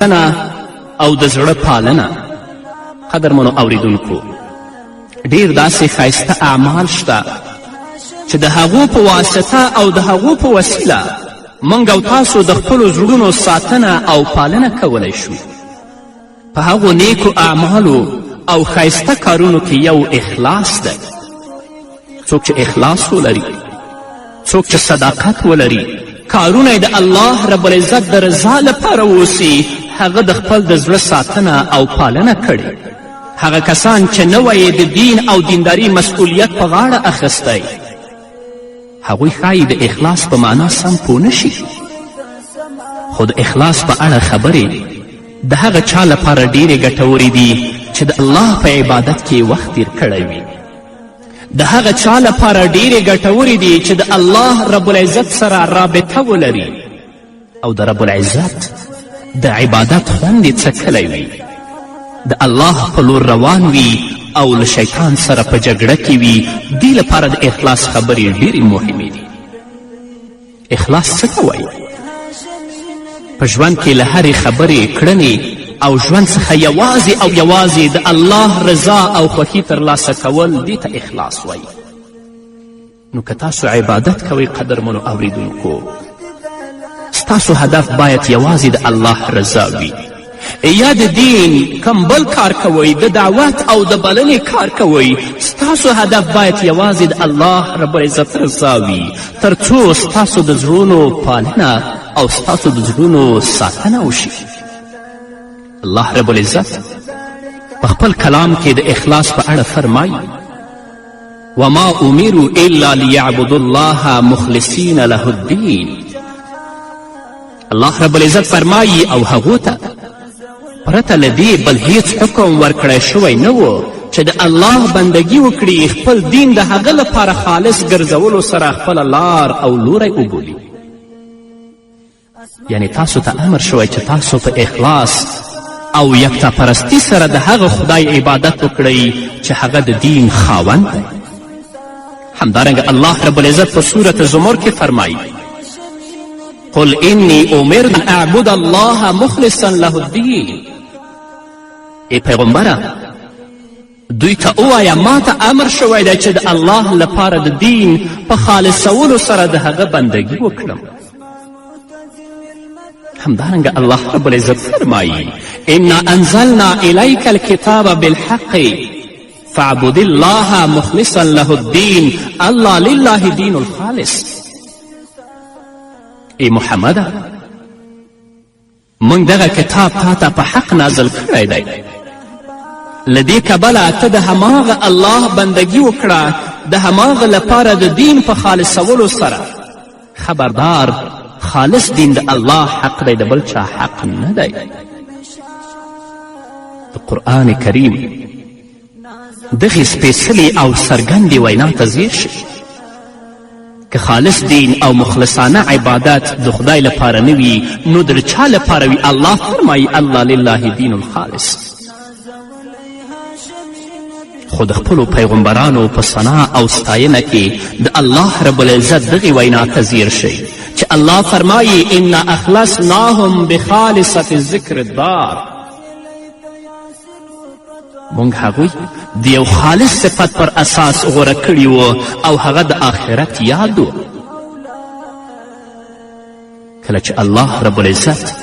او د زړه پالنه. قدرمنو اوریدونکو، ډیر داسې ښایسته اعمال شته چې د هغو په واسطه او د هغو په وسیله موږ او تاسو د خپلو زړونو ساتنه او پالنه کولی شو. په هغو نیکو اعمالو او ښایسته کارونو کې یو اخلاص دی. څوک چې اخلاص ولري، څوک چې صداقت ولري، کارونه یې د الله رب العزت د رضا لپاره اوسي، هغه د خپل د زړه ساتنه او پالنه کړي. هغه کسان چې نوی یې د دین او دینداري مسئولیت په غاړه اخیستی، هغوی ښایي د اخلاص په معنا سم پوه نشي. خو د اخلاص په اړه خبرې د هغه چا لپاره ډیرې ګټورې دي چې د الله په عبادت کې وخت تیر کړی وي. د هغه چا لپاره ډیرې ګټورې دي چې د الله رب العزت سره رابطه ولري او د رب العزت د عبادت خوند یې څکلی وي، د الله په لور روان وي او له شیطان سره په جګړه کې وي. دې لپاره د اخلاص خبرې ډیرې مهمې دي. اخلاص څه ته وایي؟ په ژوند کې له هرې خبرې، کړنې او ژوند څخه یوازې او یوازې د الله رضا او خوښي ترلاسه کول، دې ته اخلاص وایي. نو که تاسو عبادت کوئ قدرمنو اوریدونکو، ستاسو هدف باید یوازې د الله رضا وي. یا د دین کم بل کار کوئ، د دعوت او د بلنې کار کوئ، ستاسو هدف باید یوازې د الله رب العزت رضا وي، تر څو ستاسو د زړونو پالنه او ستاسو د زړونو ساتنه وشي. الله رب العزت په خپل کلام کې د اخلاص په اړه فرمایي: وما امروا الا لیعبدوا الله مخلصین له الدین. الله رب العزت فرمایي او هغو ته پرته له دې بل هیڅ حکم ورکړی شوی نه و چې د الله بندگی وکړي، خپل دین د هغه لپاره خالص ګرځولو سره خپله لار او لوری وبولي. یعنی تاسو ته امر شوی چې تاسو په اخلاص او یکتا پرستی سره د هغه خدای عبادت وکړئ چې هغه د دین خاوند دی. همدارنګه الله رب العزت په سورة زمر کې فرمایي: قل انی امرت ان اعبد الله مخلصا له الدین. ای پیغمبره، دوی ته ووایه ما ته امر شوی دی چې د الله لپاره د دین په خالصولو سره د هغه بندگی وکړم. همدارنګه الله رب العزت فرمایي: انا انزلنا الیک الکتاب بالحق فاعبد الله مخلصا له الدین الله لله دین الخالص. ای محمده، موږ دغه کتاب تا ته په حق نازل کړی دی، له دې کبله ته د هماغه الله بندگی وکړه، د هماغه لپاره د دین په خالصولو سره. خبردار، خالص دین د الله حق دی، د بل چا حق نه دی. د قرآن کریم دغې سپېڅلې او څرګندې وینا ته ځیر شي. که خالص دین او مخلصانه عبادت د خدای لپاره نه وي، نو د چا لپاره وي؟ الله فرمایي: الله لله دین الخالص. خو د خپلو پیغمبرانو په ثنا او ستاینه کې د الله رب العزت دغې وینا ته ځیر شئ چې الله فرمایي: انا اخلصناهم بخالصة الذکر الدار. مونږ هغوی د یو خالص صفت پر اساس غوره کړي وو او هغه د آخرت یاد و. کله چې الله رب العزت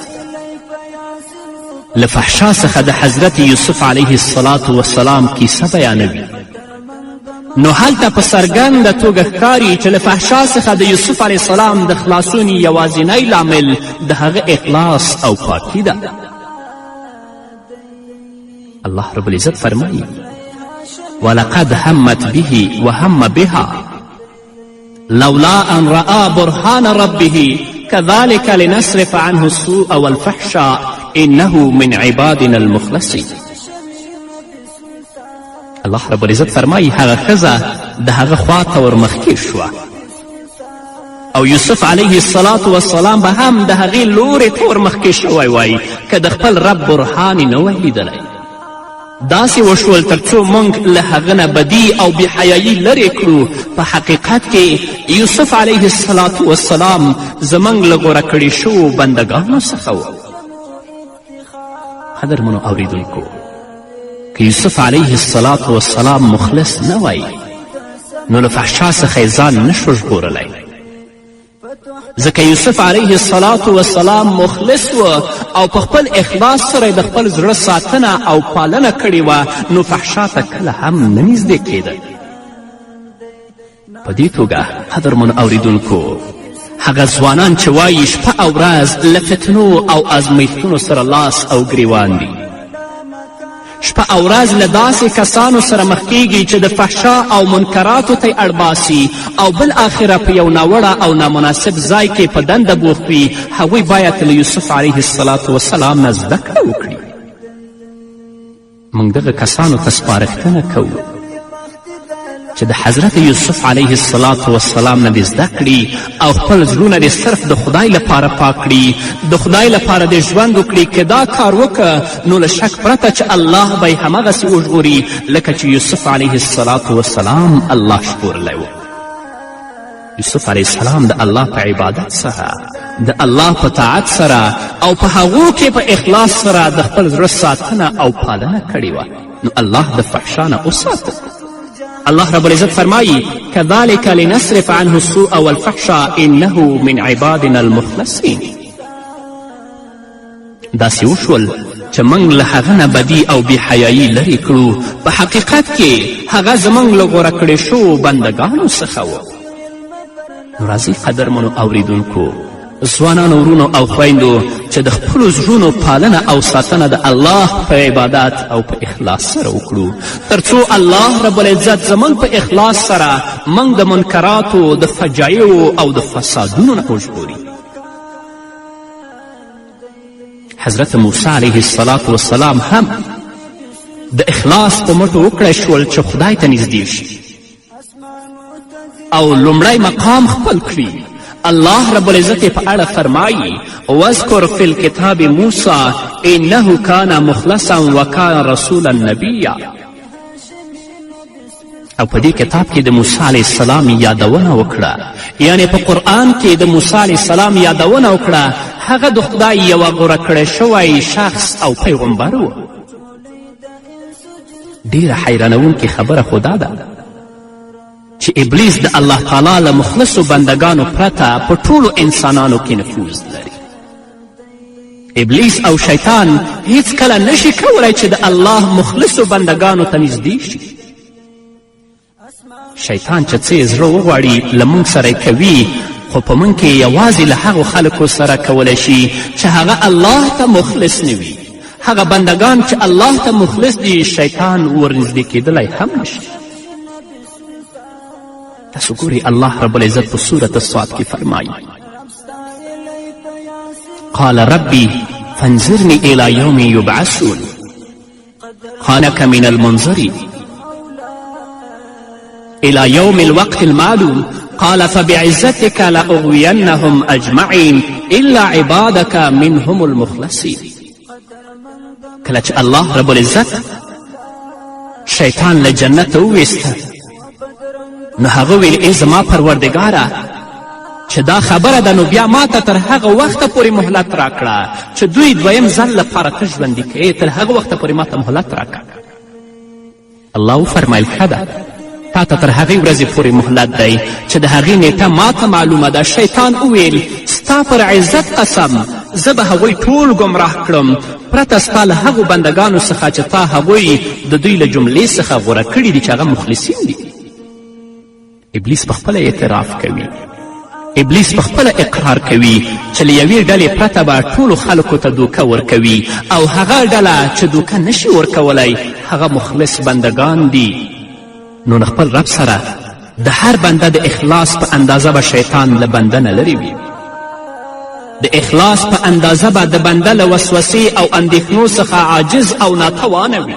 له فحشا څخه د حضرت یوسف علیه السلام کیسه بیانوي، نو هلته په څرګنده توګه ښکاري چې له فحشا څخه د یوسف علیه السلام د خلاصون یوازینی لامل د هغه اخلاص او پاکي ده. الله رب العزت فرمایي: ولقد همت به وهم بها لولا ان رأى برهان ربه كذلك لنصرف عنه السوء والفحشاء انه من عبادنا المخلصین. الله رب العزت فرمایي هغه ښځه د هغه خواته ورمخکې شوه او یوسف علیه السلام به هم د هغې لورې ته ورمخکې شوی وای که د خپل رب برهان یې نه وی لیدلی. داسې وشول تر څو موږ له هغه نه بدي او بېحیایي لرې کړو. په حقیقت کې یوسف علیه السلام زموږ له غوره کړي شوو بندګانو څخه و. قدرمنو اوریدونکو که یوسف علیه السلام مخلص نه وای نو له فحشا څخه یې ځان نشو ژغورلی، ځکه یوسف علیه السلام مخلص و او په خپل اخلاص سره د خپل زړه ساتنه او پالنه کړې وه، نو فحشا ته کله هم نه نږدې کېده. په دې توګه قدرمنو اوریدونکو هغه ځوانان چې وایي شپه او ورځ له فتنو او ازمیښتونو سره لاس او ګریوان دي، شپه او ورځ له داسې کسانو سره مخ کیږي چې د فحشا او منکراتو ته یې اړباسي او بالآخره په یو ناوړه او نامناسب ځای کې په دنده بوخت وي، هغوی باید له یوسف علیه السلام نه زده کړه وکړي. موږ دغه کسانو ته سپارښتنه کوو چې د حضرت یوسف علیه السلام نه دې زده کړي او خپل زړونه دې صرف د خدای لپاره پاک کړي، د خدای لپاره دې ژوند وکړي. که دا کار وکړه نو له شک پرته چې الله به یې هماغسې وژغوري لکه چې یوسف علیه السلام الله ژغورلی و. یوسف علیه السلام د الله په عبادت سره، د الله په طاعت سره او په هغو کې په اخلاص سره د خپل زړه ساتنه او پالنه کړې وه، نو الله د فحشا نه وساته. الله رب العزت فرمایی كذلك لنصرف عنه السوء والفحشاء انه من عبادنا المخلصین. داسې وشول چې موږ له هغه نه بدي او بېحیایي لرې کړو، په حقیقت کې هغه زموږ له غوره کړې شوو بندګانو څخه و. نو راځئ قدرمنو اوریدونکو ځوانانو ورونو او خویندو چې د خپلو زړونو پالنه او ساتنه د الله په عبادت او په اخلاص سره وکړو، تر څو الله رب العزت زموږ په اخلاص سره موږ د منکراتو د فجایعو او د فسادونو نه وژغوري. حضرت موسی علیه السلام هم د اخلاص په مټو وکړی شول چې خدای ته نږدې شي او لومړی مقام خپل کړي. الله رب العزت په اړه فرمایی واذکر فی الکتاب موسی انه کان مخلصا وکان رسولا نبیا. او په دې کتاب کې د موسی علیه السلام یادونه وکړه، یعنی په قرآن کې د موسی علیه السلام یادونه وکړه. هغه د خدای یوه غوره کړی شوی شخص او پیغمبر و. ډیره حیرانوونکې خبره خو دا ده چې ابلیس د الله تعالی له مخلصو بندگانو پرته په ټولو انسانانو کې نفوذ لري. ابلیس او شیطان هیڅ کله نشي کولی چې د الله مخلصو بندگانو ته نږدې شي. شیطان چې څه زړه وغواړي له موږ سره کوي، خو په موږ کې یوازې له هغو خلکو سره کولی شي چې هغه الله ته مخلص نه وي. هغه بندگان چې الله ته مخلص دي شیطان ورنږدې کیدلی هم نشي. تاسو ګورئ الله رب العزت په سورة الصاد کې فرمایي قال ربي فانظرني إلى يوم يبعثون قال كم من المنظرين إلى يوم الوقت المعلوم قال فبعزتك لأغوينهم أجمعين إلا عبادك منهم المخلصين. کله چې الله رب العزت شیطان له جنت وویسته نو هغه ویل ای زما پروردګاره چې دا خبره ده نو بیا ما ته تر هغه وخته پورې مهلت راکړه چې دوی دویم ځل لپاره ته ژوندي کوې، تر هغه وخته پورې ما ته مهلت راکړه. الله وفرمیل ښه ده، تا ته تر هغې ورځې پورې مهلت دی چې د هغې نیټه ما ته معلومه ده. شیطان وویل ستا پر عزت قسم زه به هغوی ټول ګمراه کړم پرته ستا له هغو بندګانو څخه چې تا هغوی د دوی له جملې څخه غوره کړي دي چې هغه مخلصین دي. ابلیس پخپله اعتراف کوي، ابلیس پخپله اقرار کوي چې له یوې ډلې پرته به ټولو خلکو ته دوکه ورکوي او هغه ډله چې دوکه نشي ورکولی هغه مخلص بندگان دي. نو له خپل رب سره د هر بنده د اخلاص په اندازه به شیطان له بنده نه لرې وي. د اخلاص په اندازه به د بنده له وسوسې او اندېښنو څخه عاجز او ناتوانه وي.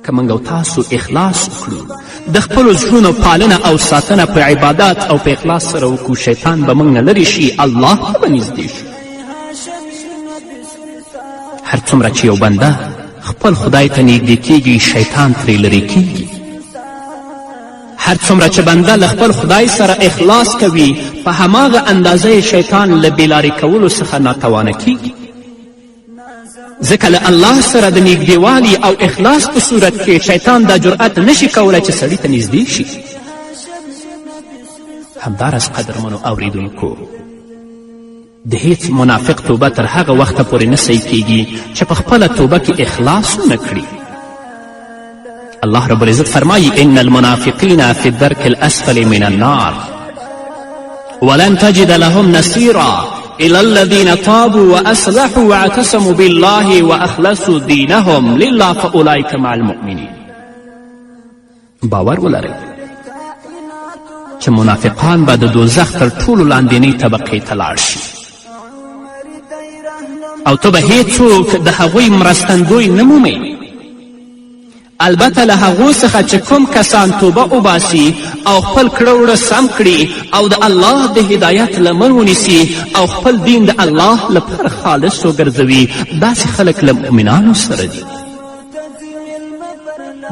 که موږ او تاسو اخلاص وکړو، د خپلو زړونو پالنه او ساتنه په عبادت او په اخلاص سره وکړو، شیطان به موږ نه لرې شي، الله ته به نږدې شي. هر څومره چې یو بنده خپل خدای ته نږدې کیږي شیطان ترې لرې کیږي. هر څومره چې بنده له خپل خدای سره اخلاص کوي په هماغه اندازه شیطان له بېلارې کولو څخه ناتوانه کیږي. ځکه له الله سره د نږدېوالي او اخلاص په صورت کې شیطان دا جرأت نشي کولی چې سړي ته نږدې شي. همداراز قدرمنو اوریدونکو د هیڅ منافق توبه تر هغه وخته پورې نه صحیح کیږي چې په خپله توبه کې اخلاص ونه کړي. الله رب العزت فرمایي ان المنافقین فی الدرک الاسفل من النار ولن تجد لهم نصیرا إلى الذين تابوا وأصلحوا واعتصموا بالله وأخلصوا دينهم لله فأولئك مع المؤمنين. باور ولرئ چې منافقان به د دوزخ تر ټولو لاندنۍ طبقې ته لاړ شي او ته به هیڅوک د هغوی مرستندوی نه مومې. البته له هغو څخه چې کوم کسان توبه وباسي او خپل کړه وړه سم کړي او د الله د هدایت لمن ونیسي او خپل دین د الله لپاره خالص وګرځوي، داسې خلک له مؤمنانو سره دي.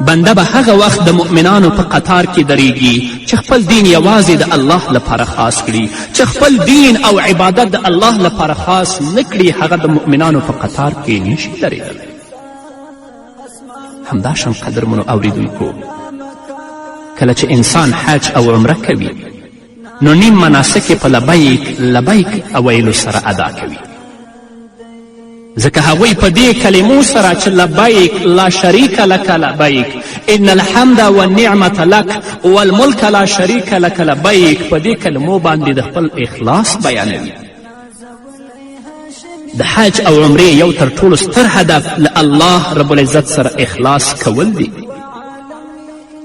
بنده به هغه وخت د مؤمنانو په قطار کې درېږي چې خپل دین یوازې د الله لپاره خاص کړي، چې خپل دین او عبادت د الله لپاره خاص نه کړي، هغه د مؤمنانو په قطار کې نشي درېدلی. همداشان قدرمنو اوریدونکو کله چې انسان حج او عمره کوي نو نیم مناسک په لبیک ویلو سره ادا کوي، ځکه هغوی په دې کلمو سره چې لبیک لا شریک لک لبیک ان الحمد والنعمة لک والملک لا شریک لک لبیک، په دې کلمو باندې د خپل اخلاص بیانوي. د حج او عمرې یو تر ټولو ستر هدف له الله رب العزت سره اخلاص کول دی.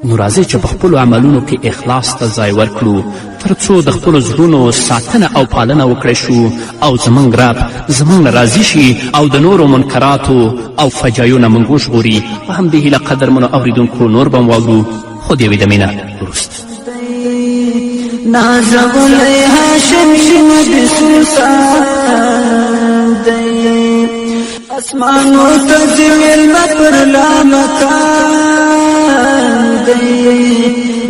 نو راځئ چې په خپلو عملونو کې اخلاص ته ځای ورکړو تر څو د خپلو زړونو ساتنه او پالنه وکړی شو او زموږ رب زموږ نه راضي شي او د نورو منکراتو او فجایو نه موږ وژغوري. په همدې هیله قدرمنو اوریدونکو نور به م واورو خو د یوې دمې نه وروسته. نازولی هاشمی دی اسمانو تزویل مپر لامکان دی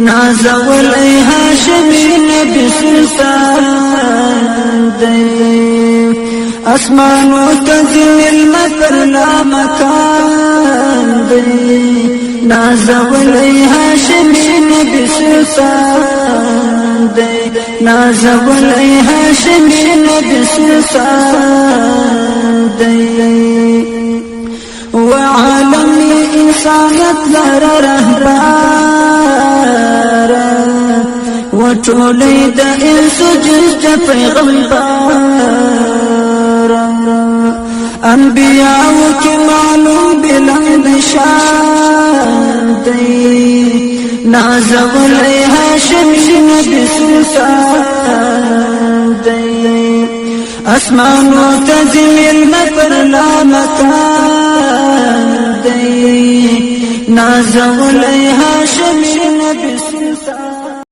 نازولی هاشمی نبی سلطان دی اسمانو تزویل مپر لامکان دی نازولی هاشمی نبی سلطان دی نازولی هاشمی نبی سلطان دی وعالمی انسانیت لر رهبر وطولی دا انسو جز دا پیغمبر انبیاءو کی معلوم بلند شان دی نازولی هاشمی نبی سلطان دی اسمانو تزمیل مپر لامکان دی نازولی هاشمی